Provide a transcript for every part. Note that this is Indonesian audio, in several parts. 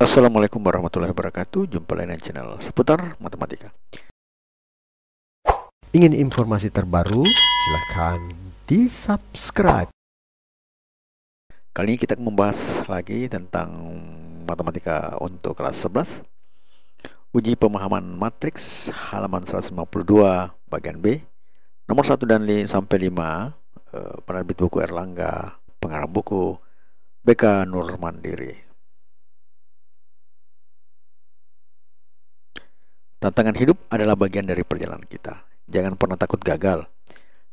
Assalamualaikum warahmatullahi wabarakatuh. Jumpa lain channel seputar matematika. Ingin informasi terbaru? Silahkan di subscribe. Kali ini kita membahas lagi tentang matematika untuk kelas 11. Uji pemahaman matriks halaman 152 bagian B. Nomor 1 dan 5 sampai 5. Penerbit buku Erlangga, pengarang buku BK Nur Mandiri. Tantangan hidup adalah bagian dari perjalanan kita. Jangan pernah takut gagal.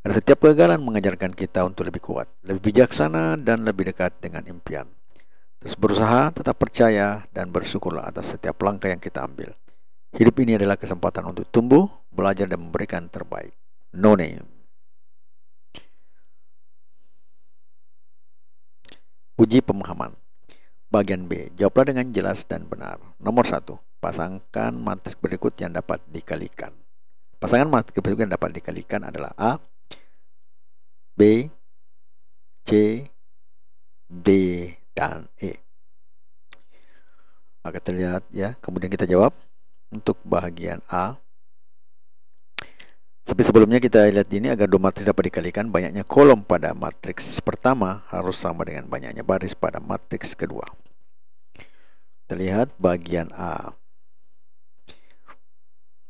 Karena setiap kegagalan mengajarkan kita untuk lebih kuat, lebih bijaksana, dan lebih dekat dengan impian. Terus berusaha, tetap percaya, dan bersyukurlah atas setiap langkah yang kita ambil. Hidup ini adalah kesempatan untuk tumbuh, belajar, dan memberikan terbaik. No name. Uji pemahaman. Bagian B. Jawablah dengan jelas dan benar. Nomor 1. Pasangkan matriks berikut yang dapat dikalikan. Pasangan matriks berikut yang dapat dikalikan adalah A, B, C, D, dan E. Akan terlihat ya. Kemudian kita jawab untuk bagian A. Seperti sebelumnya kita lihat ini, agar dua matriks dapat dikalikan, banyaknya kolom pada matriks pertama harus sama dengan banyaknya baris pada matriks kedua. Terlihat bagian A.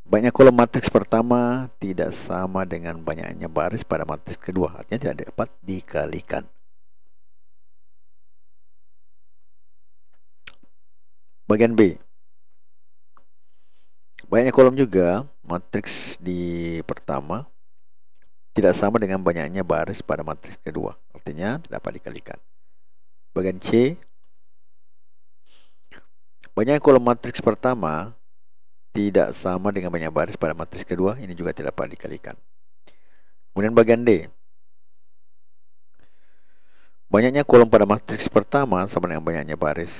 Banyak kolom matriks pertama tidak sama dengan banyaknya baris pada matriks kedua, artinya tidak dapat dikalikan. Bagian B. Banyaknya kolom juga matriks di pertama tidak sama dengan banyaknya baris pada matriks kedua, artinya tidak dapat dikalikan. Bagian C. Banyak kolom matriks pertama tidak sama dengan banyak baris pada matriks kedua, ini juga tidak dapat dikalikan. Kemudian bagian D. Banyaknya kolom pada matriks pertama sama dengan banyaknya baris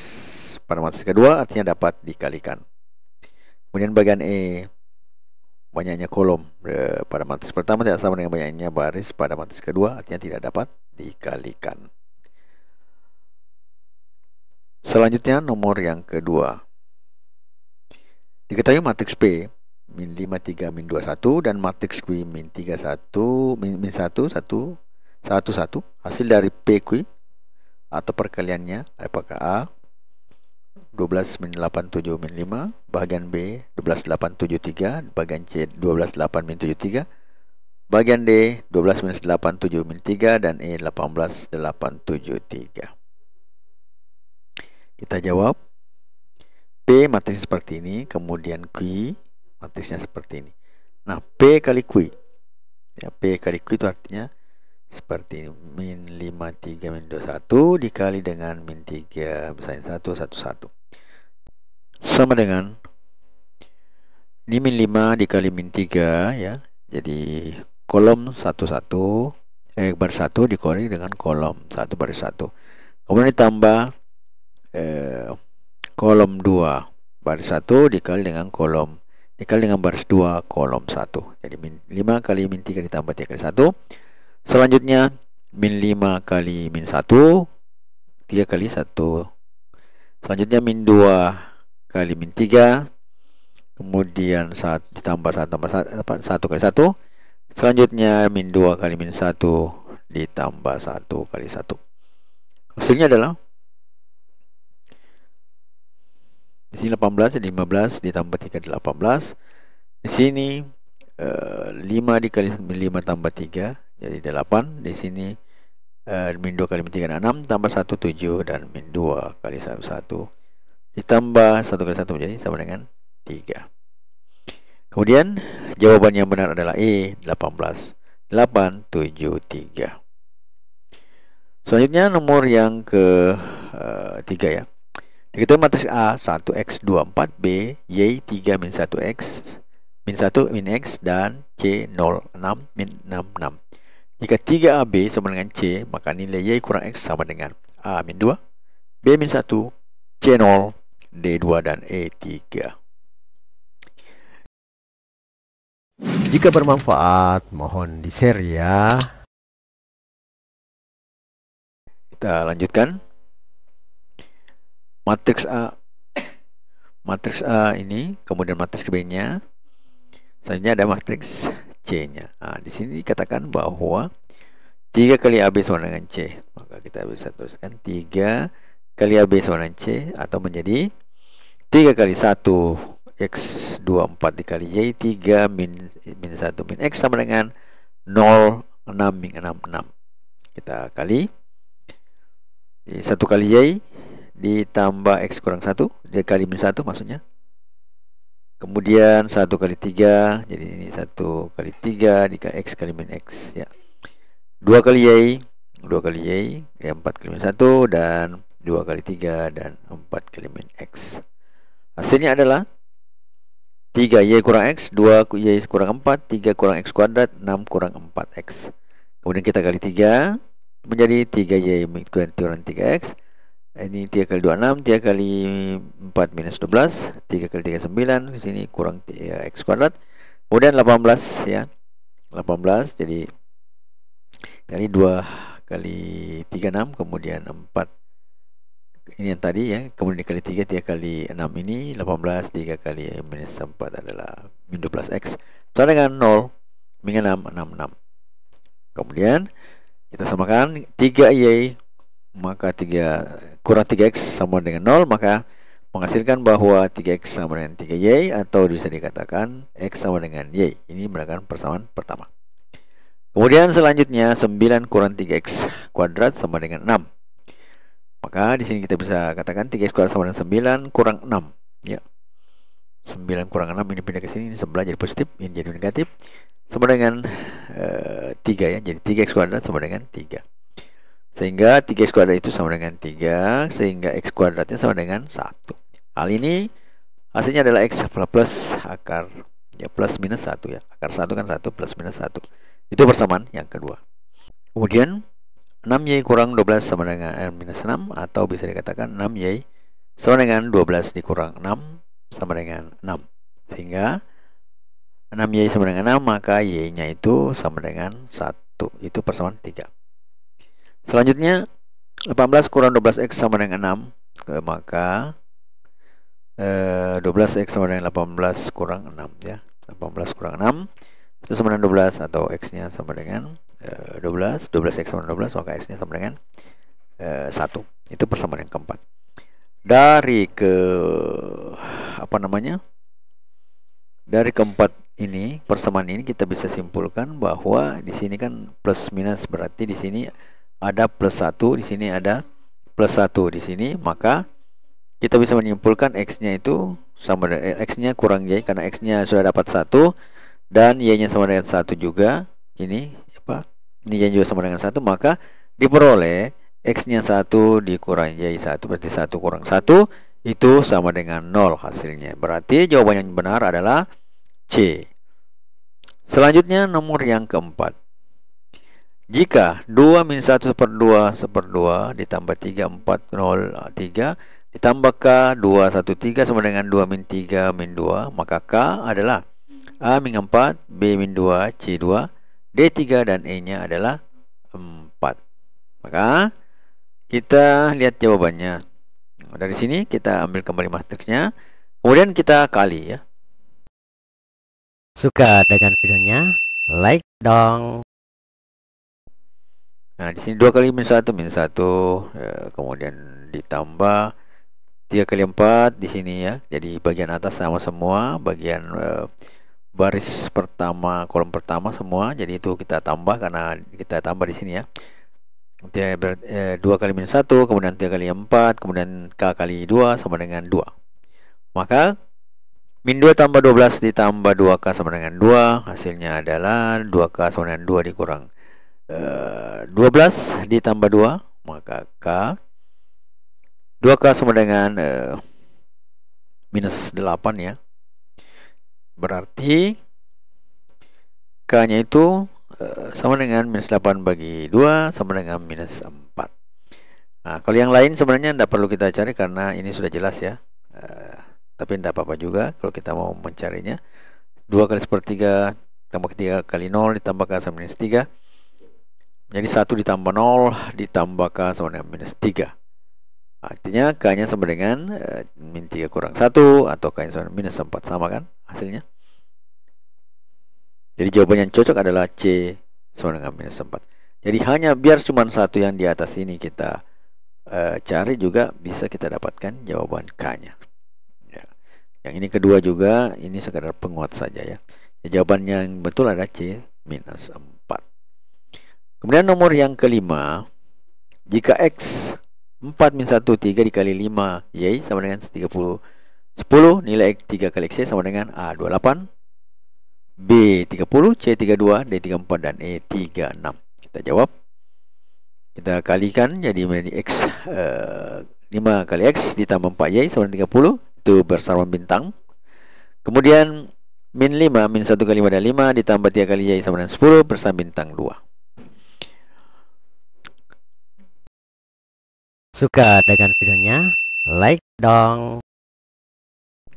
pada matriks kedua, artinya dapat dikalikan. Kemudian bagian E. Banyaknya kolom pada matriks pertama tidak sama dengan banyaknya baris pada matriks kedua, artinya tidak dapat dikalikan. Selanjutnya nomor yang kedua. Diketahui matriks P min 5, 3, min 2, 1 dan matriks Q min 3, 1, min 1, 1, 1, 1 hasil dari PQ atau perkaliannya apakah A 12 min 8, 7, min 5, bagian B 12, 8, 7, 3, bagian C 12, 8, min 7, 3, bagian D 12 minus 8, 7, min 3, dan E 18, 8, 7, 3. Kita jawab. P matriksnya seperti ini, kemudian Q matriksnya seperti ini. Nah, P kali Q ya, P kali Q itu artinya seperti ini, min 5, 3, min 2, 1 dikali dengan min 3 misalnya 1, 1, 1 sama dengan ini min 5 dikali min 3 ya. Jadi kolom 1, 1 baris 1 dikali dengan kolom 1 baris 1. Kemudian ditambah kolom 2 baris 1 dikali dengan baris 2 kolom 1. Jadi min 5 kali min 3 ditambah 3 kali 1. Selanjutnya min 5 kali min 1 3 kali 1. Selanjutnya min 2 kali min 3. Kemudian ditambah 1 tambah 1 kali 1. Selanjutnya min 2 kali min 1 ditambah 1 kali 1. Hasilnya adalah di sini 18, jadi 15 ditambah 3 18. Di sini 5 dikali min 5 tambah 3 jadi 8. Di sini min 2 kali min 3 6 tambah 1 7 dan min 2 kali 1 ditambah 1 kali 1 menjadi sama dengan 3. Kemudian jawaban yang benar adalah E 18 8 7 3. Selanjutnya nomor yang ke 3 ya. Diketahui matriks A 1x 24 B Y 3 min 1x min 1 min x dan C 0 6 min 6 6. Jika 3AB sama dengan C, maka nilai Y kurang X sama dengan A min 2, B min 1, C 0, D 2, dan E 3. Jika bermanfaat, mohon di-share ya. Kita lanjutkan. Matriks A matriks A ini, kemudian matriks B-nya, selanjutnya ada matriks C-nya. Di sini dikatakan bahwa 3 kali AB sama dengan C. Maka kita bisa tuliskan 3 kali AB sama dengan C, atau menjadi 3 kali 1 X 24 dikali Y, 3 min 1 min X sama dengan 0, 6 min 6, 6. Kita kali 1 kali Y ditambah X kurang 1 dikali min 1 maksudnya. Kemudian 1 kali 3, jadi ini 1 kali 3 dikali X kali min X ya. 2 kali Y, 4 kali min 1, dan 2 kali 3 dan 4 kali min X. Hasilnya adalah 3Y kurang X, 2Y kurang 4, 3 kurang X kuadrat, 6 kurang 4X. Kemudian kita kali 3, menjadi 3Y kurang 3X. Ini 3 kali 2, 6, 3 kali 4 minus 12, 3 kali 3 9, di sini kurang 3X kuadrat. Kemudian 18 ya. 18, jadi kali 2 kali 3 6, kemudian 4 ini yang tadi ya, kemudian dikali 3, 3 kali 6 ini 18, 3 kali minus 4 adalah min 12X sama dengan 0 min 6, 6. Kemudian kita samakan 3Y, maka 3 kurang 3X sama dengan 0, maka menghasilkan bahwa 3X sama dengan 3Y, atau bisa dikatakan X sama dengan Y. Ini merupakan persamaan pertama. Kemudian selanjutnya 9 kurang 3X kuadrat sama dengan 6. Maka di sini kita bisa katakan 3X kuadrat sama dengan 9 kurang 6 ya. 9 kurang 6 ini pindah ke sini, ini sebelah jadi positif, ini jadi negatif, sama dengan 3 ya. Jadi 3X kuadrat sama dengan 3. Sehingga 3X kuadrat itu sama dengan 3, sehingga X kuadratnya sama dengan 1. Hal ini hasilnya adalah X plus akar ya, plus minus 1 ya. Akar 1 kan 1 plus minus 1. Itu persamaan yang kedua. Kemudian 6Y kurang 12 sama dengan minus 6, atau bisa dikatakan 6Y sama dengan 12 dikurang 6 sama dengan 6. Sehingga 6Y sama dengan 6, maka Y-nya itu sama dengan 1. Itu persamaan 3. Selanjutnya 18 kurang 12X sama dengan 6, maka 12X sama dengan 18 kurang 6 ya. 18 kurang 6 itu sama dengan 12, atau X-nya sama dengan 12. 12X sama dengan 12, maka X-nya sama dengan 1. Itu persamaan yang keempat. Dari dari keempat ini, persamaan ini kita bisa simpulkan bahwa di sini kan plus minus, berarti di sini ada plus 1, di sini ada plus 1 di sini, maka kita bisa menyimpulkan X-nya itu sama dengan X-nya kurang Y, karena X-nya sudah dapat 1 dan Y-nya sama dengan 1 juga. Ini Y juga sama dengan 1, maka diperoleh X-nya 1 dikurang Y 1, berarti 1 kurang 1 itu sama dengan 0 hasilnya. Berarti jawaban yang benar adalah C. Selanjutnya nomor yang keempat. Jika 2 min 1 /2 ditambah 3 4 0 3 ditambah K 2 1 3 sama dengan 2 min 3 min 2, maka K adalah A min 4, B min 2, C 2, D 3, dan E nya adalah 4. Maka kita lihat jawabannya. Dari sini kita ambil kembali matriksnya, kemudian kita kali ya. Suka dengan videonya? Like dong. Nah, di sini 2 kali min 1 kemudian ditambah 3 kali 4 di sini ya. Jadi bagian atas sama semua, bagian baris pertama, kolom pertama semua. Jadi itu kita tambah karena kita tambah di sini ya. 2 kali min 1, kemudian 3 kali 4, kemudian K kali 2 sama dengan 2. Maka min 2 tambah 12 ditambah 2K sama dengan 2, hasilnya adalah 2K sama dengan 2 dikurang 12 ditambah 2, maka K 2K sama dengan minus 8 ya. Berarti K nya itu sama dengan minus 8 bagi 2 sama dengan minus 4. Nah, kalau yang lain sebenarnya tidak perlu kita cari karena ini sudah jelas ya. Tapi tidak apa-apa juga kalau kita mau mencarinya. 2 kali sepertiga tambah 3 kali 0 ditambah K sama minus 3. Jadi 1 ditambah 0 ditambah K sama dengan minus 3. Artinya K-nya sama dengan min 3 kurang 1 atau K-nya sama dengan minus 4. Sama kan hasilnya? Jadi jawaban yang cocok adalah C sama dengan minus 4. Jadi hanya biar cuma satu yang di atas ini kita cari juga bisa kita dapatkan jawaban K-nya. Ya. Yang ini kedua juga, ini sekadar penguat saja ya. Jawaban yang betul adalah C minus 4. Kemudian nomor yang kelima, jika X 4 min 1 3 dikali 5 Y sama dengan 30 10, nilai X 3 kali X sama dengan A 28, B 30, C 32, D 34, dan E 36. Kita jawab. Kita kalikan jadi menjadi X 5 kali X ditambah 4Y sama dengan 30. Itu bersama bintang. Kemudian min 5, min 1 kali 5 dan 5 ditambah 3 kali Y sama dengan 10 bersama bintang 2. Suka dengan videonya? Like dong.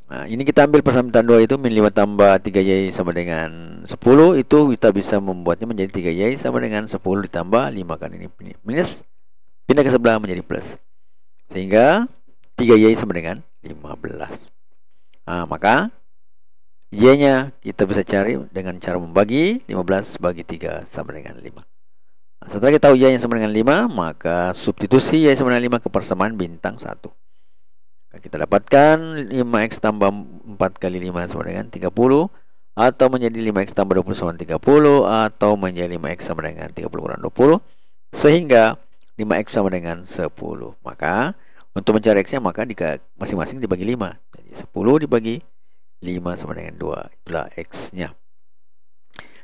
Nah, ini kita ambil bersama bintang 2 itu min 5 tambah 3Y sama dengan 10. Itu kita bisa membuatnya menjadi 3Y sama dengan 10 ditambah 5 kan ini minus, pindah ke sebelah menjadi plus. Sehingga 3Y sama dengan 15. Nah, maka Y-nya kita bisa cari dengan cara membagi 15 bagi 3 sama dengan 5. Nah, setelah kita tahu Y-nya sama dengan 5, maka substitusi Y sama dengan 5 ke persamaan bintang 1. Nah, kita dapatkan 5X tambah 4 kali 5 sama dengan 30, atau menjadi 5X tambah 20 sama dengan 30, atau menjadi 5X sama dengan 30 kurang 20, sehingga 5X sama dengan 10. Maka untuk mencari X-nya maka masing-masing dibagi 5. Jadi 10 dibagi 5 sama dengan 2. Itulah X-nya.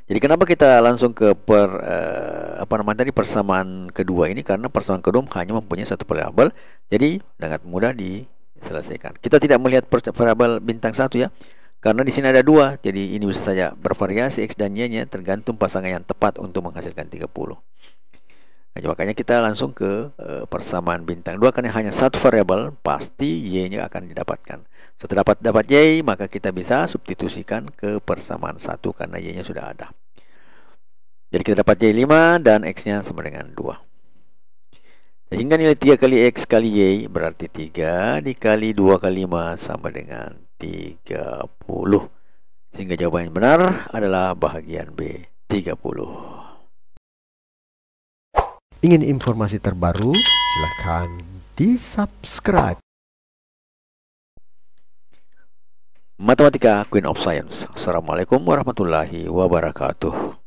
Jadi kenapa kita langsung ke persamaan kedua ini? Karena persamaan kedua hanya mempunyai satu variabel. Jadi sangat mudah diselesaikan. Kita tidak melihat variabel bintang 1 ya. Karena di sini ada 2. Jadi ini bisa saja bervariasi X dan Y-nya tergantung pasangan yang tepat untuk menghasilkan 30. Nah, makanya kita langsung ke persamaan bintang 2, karena hanya satu variabel, pasti Y-nya akan didapatkan. Setelah dapat Y, maka kita bisa substitusikan ke persamaan 1 karena Y-nya sudah ada. Jadi kita dapat Y 5 dan X-nya sama dengan 2. Sehingga nilai 3 kali X kali Y berarti 3 dikali 2 kali 5 sama dengan 30. Sehingga jawaban yang benar adalah bahagian B, 30. Ingin informasi terbaru? Silahkan di-subscribe. Matematika Queen of Science. Assalamualaikum warahmatullahi wabarakatuh.